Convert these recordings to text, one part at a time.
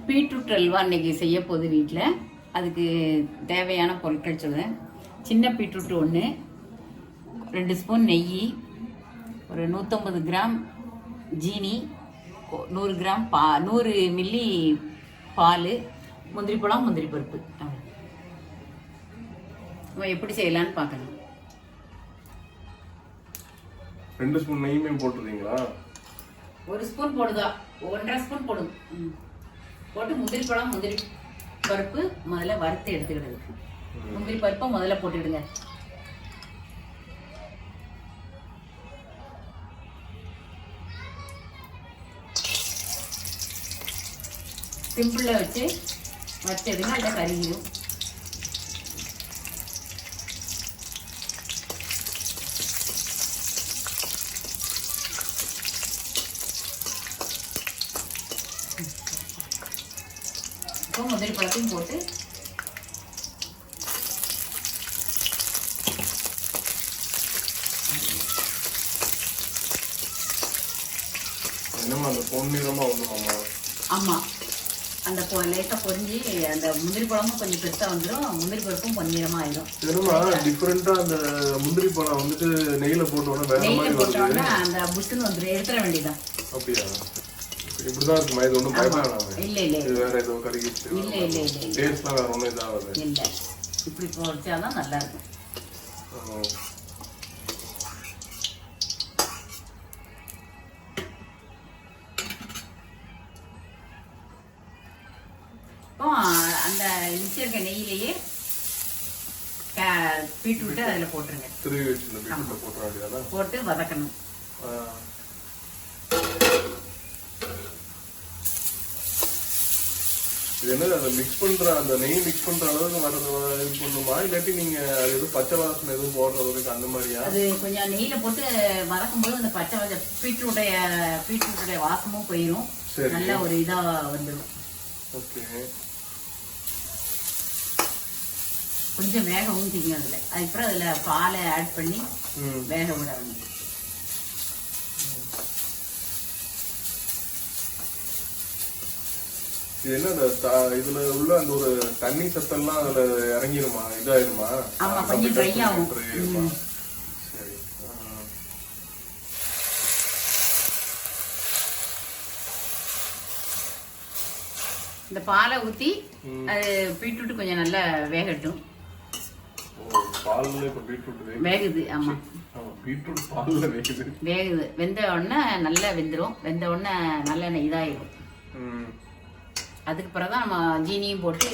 Beetroot halwa இன்னைக்கு செய்ய போகுது வீட்டில். அதுக்கு தேவையான பொருட்கள் சொல்கிறேன். சின்ன பீட்ரூட் 1, 2 ஸ்பூன் நெய், ஒரு 150 கிராம் ஜீனி, 100 கிராம் 100 மில்லி பால், முந்திரி பழம், முந்திரி பருப்பு. நம்ம எப்படி செய்யலான்னு பார்க்கணும். 2 ஸ்பூன் நெய்யுமே போட்டுருக்கீங்களா? 1 ஸ்பூன் போடுதா, 1.5 ஸ்பூன் போடுங்க. போட்டு முந்திரி பழம், முந்திரி பருப்பு முதல்ல வறுத்து எடுத்துக்கிடுது. முந்திரி பருப்பை முதல்ல போட்டுடுங்க. சிம்பிளில் வச்சு வறுத்துடுங்க, அதில் கருகிடும். இப்போ முந்திரி பழத்தையும் போட்டு என்னமா அந்த பொன்னிறமா வந்துருமா? ஆமாம், அந்த லேசாக பொரிஞ்சு அந்த முந்திரி பழமும் கொஞ்சம் பெருசாக வந்துடும், முந்திரி பருப்பும் பொன்னிறமாக ஆயிடும். என்னமா டிஃப்ரெண்டா அந்த முந்திரி பழம் வந்துட்டு நெய்ல போட்டோன்னா வேற மாதிரி நெய்யில் போட்டோன்னா அந்த புஷ்ஷுன்னு வந்துடும், எடுத்துட வேண்டியதான். அப்படியா? இப்படிதான் இருக்குமா? இது ஒன்றும் பயப்படாம? இல்லை இல்லை, இது வேற ஏதோ கறிக்கிச்சு? இல்லை இல்லை இல்லை, டேஸ்ட்லாம் வேற ஒன்றும் இதாகாது? இல்லை, இப்படி பொரிச்சாதான் நல்லா இருக்கும். இப்போ அந்த மிச்சருக்க நெய்யிலேயே பீட்ரூட்டை அதில் போட்டுருங்க. போட்டு வதக்கணும். இது என்ன அதை மிக்ஸ் பண்ற, அந்த நெய் மிக்ஸ் பண்ற அளவுக்கு வரது இது பண்ணுமா, இல்லாட்டி நீங்க அது எதுவும் பச்சை வாசனை எதுவும் போடுறதுக்கு அந்த மாதிரியா? அது கொஞ்சம் நெய்யில போட்டு வதக்கும் போது அந்த பச்சை பீட்ரூட்டுடைய வாசமும் போயிடும், நல்ல ஒரு இதா வந்துடும். ஓகே, கொஞ்சம் வேக ஊற்றிங்க அதுல. அதுக்கப்புறம் அதுல பாலை ஆட் பண்ணி வேக விட வேண்டியது. இது என்ன இதுல உள்ள அந்த ஒரு தண்ணி சத்தெல்லாம் அதுல இறங்கிருமா, இதாயிருமா? ஆமா, கொஞ்சம் ட்ரை ஆகும். சரி, இந்த பாலை ஊத்தி அது பீட்ரூட் கொஞ்சம் நல்லா வேகட்டும். பால்ல இப்ப பீட்ரூட் வேகுது. ஆமா, பீட்ரூட் பால்ல வேகுது. வெந்த உடனே நல்லா வெந்துடும். வெந்த உடனே நல்லெண்ணெய் இதாயிடும். அதுக்கு பிறகுதான் நம்ம ஜீனியும் போட்டு.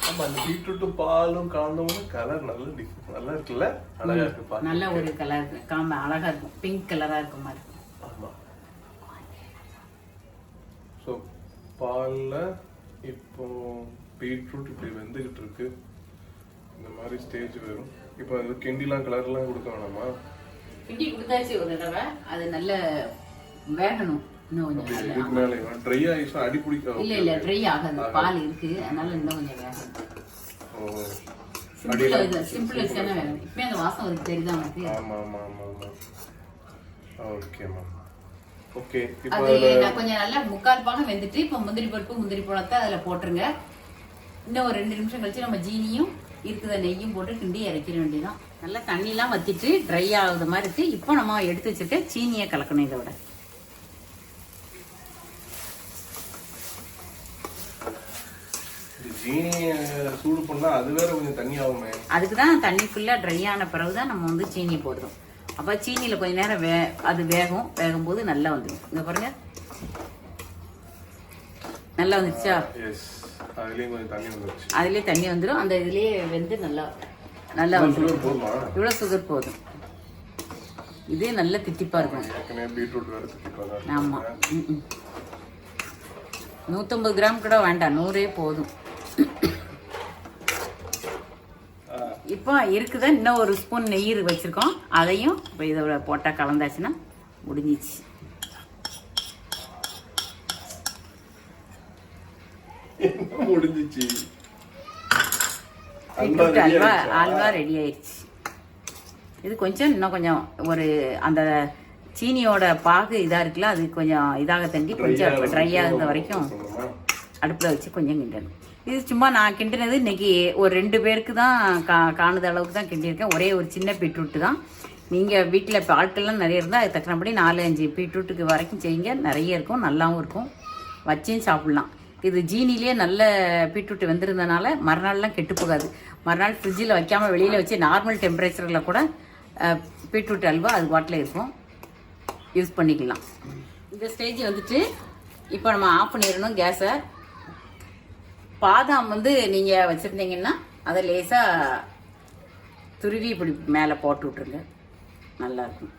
ஆமா, அந்த பீட்ரூட்டும் பாலும் கலந்தோம்னா கலர் நல்லா இருக்குல்ல, அழகா இருக்கு. நல்ல ஒரு கலர் காம அழகா இருக்கும், பிங்க் கலரா இருக்கும் மாதிரி. ஆமா, சோ பால்ல இப்போ பீட்ரூட் இப்படி வெந்துகிட்டு இருக்கு. இந்த மாதிரி ஸ்டேஜ் வரும். இப்போ அது கிண்டிலாம் கலர்லாம் கொடுக்க வேணாமா? கிண்டி கொடுத்தாச்சு ஒரு தடவை. அது நல்ல வேகணும். ட்ரை ஆயிடுச்சா? அடி பிடிக்க? இல்ல இல்ல, ட்ரை ஆகாது, பால் இருக்கு, அதனால இன்னும் கொஞ்சம் வேகணும். சிம்பிள் வச்சானே வேகணும். இப்போ அந்த வாசம் ஒரு தெரியுதா உனக்கு? ஆமா ஆமா ஆமா ஆமா. ஓகேமா, ஓகே. அது நான் கொஞ்சம் நல்லா 3/4 பாகம் வெந்துட்டு இப்போ முந்திரி பருப்பு, முந்திரி பழத்தை அதுல போட்டுருங்க. இன்னும் ஒரு 2 நிமிஷம் கழிச்சு நம்ம ஜீனியும் இருக்குத நெய்யும் போட்டு கிண்டி இறக்கிட வேண்டியதான். நல்லா தண்ணிலாம் வத்திட்டு ட்ரை ஆகுது மாதிரி இருக்கு. இப்போ நம்ம எடுத்து வச்சுட்டு சீனியை கலக்கணும். இதோட சீனியை சூடு பண்ணா அது வேற கொஞ்சம் தண்ணி ஆகுமே. அதுக்குதான் தண்ணி ஃபுல்லா ட்ரை ஆன பிறகுதான் நம்ம வந்து சீனி போடுறோம். அப்ப சீனியில கொஞ்ச நேரம் அது வேகும் போது நல்லா வந்துடும். இங்க பாருங்க, நல்லா வந்துருச்சா? அதுலயே தண்ணி வந்துடும். அந்த இதுலயே வெந்து நல்லா வந்துடும். இவ்வளவு சுகர் போதும். இது நல்ல தித்திப்பா இருக்கும். ஆமா, 150 கிராம் கூட வேண்டாம், 100 போதும். இப்போ இருக்குதா, இன்னும் 1 ஸ்பூன் நெய் வச்சிருக்கோம். அதையும் இப்போ இதோட போட்டா கலந்தாச்சுன்னா முடிஞ்சிச்சு. அல்வா ரெடி ஆயிடுச்சு. இது கொஞ்சம் இன்னும் கொஞ்சம் ஒரு அந்த சீனியோட பாகு இதாக இருக்குல்ல, அது கொஞ்சம் இதாக தண்டி கொஞ்சம் ட்ரை ஆகுற வரைக்கும் அடுப்பில் வச்சு கொஞ்சம் கிண்டணும். இது சும்மா நான் கிண்டினது இன்னைக்கு ஒரு 2 பேருக்கு தான் காணுத அளவுக்கு தான் கிண்டியிருக்கேன். ஒரே ஒரு சின்ன பீட்ரூட்டு தான். நீங்கள் வீட்டில் இப்போ ஆட்கள்லாம் நிறைய இருந்தால் அது தக்கனபடி 4-5 பீட்ரூட்டுக்கு வரைக்கும் செய்யுங்க. நிறைய இருக்கும், நல்லாவும் இருக்கும், வச்சும் சாப்பிட்லாம். இது ஜீனிலேயே நல்ல பீட்ரூட் வெந்திருந்தனால மறுநாள்லாம் கெட்டு போகாது. மறுநாள் ஃப்ரிட்ஜில் வைக்காமல் வெளியில் வச்சு நார்மல் டெம்பரேச்சரில் கூட பீட்ரூட் அல்வா அது பாட்டில் இருக்கும், யூஸ் பண்ணிக்கலாம். இந்த ஸ்டேஜ் வந்துட்டு இப்போ நம்ம ஆஃப் பண்ணிடணும் கேஸை. பாதாம் வந்து நீங்கள் வச்சுருந்தீங்கன்னா அதை லேசாக துருவி இப்படி மேலே போட்டு விட்ருங்க, நல்லாயிருக்கும்.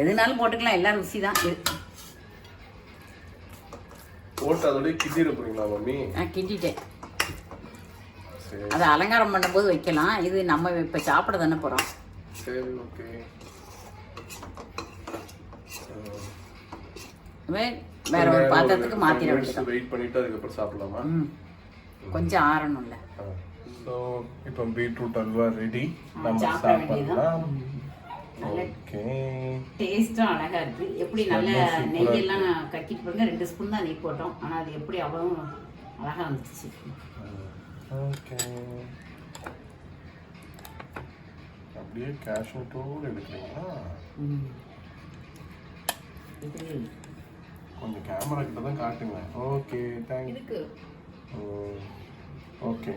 எதுனாலும் போட்டுக்கலாம், எல்லாம் ருசி தான். போட்டு அதோட கிண்டிட போறீங்களா மம்மி? கிண்டிட்டேன். அதை அலங்காரம் பண்ணும்போது வைக்கலாம். இது நம்ம இப்போ சாப்பிட தானே போகிறோம். சரி, ஓகே. வேற ஒரு பாத்திரத்துக்கு மாத்திர வேண்டியது. வெயிட் பண்ணிட்டு அதுக்கப்புறம் சாப்பிடலாமா? கொஞ்சம் ஆறணும்ல. ஸோ இப்போ பீட்ரூட் அல்வா ரெடி, நம்ம சாப்பிடலாம். ஓகே, டேஸ்ட்டும் அழகா இருக்கு. எப்படி நல்ல நெய்யெல்லாம் கட்டிட்டு பாருங்க. 2 ஸ்பூன் தான் நெய் போட்டோம், ஆனால் அது எப்படி அவ்வளோ அழகா வந்துச்சு. ஓகே, அப்படியே கேஷ்நட்டோடு எடுக்கிறீங்களா? கொஞ்சம் கேமரா கிட்ட தான் காட்டுங்க. Okay, thank you. ஓகே.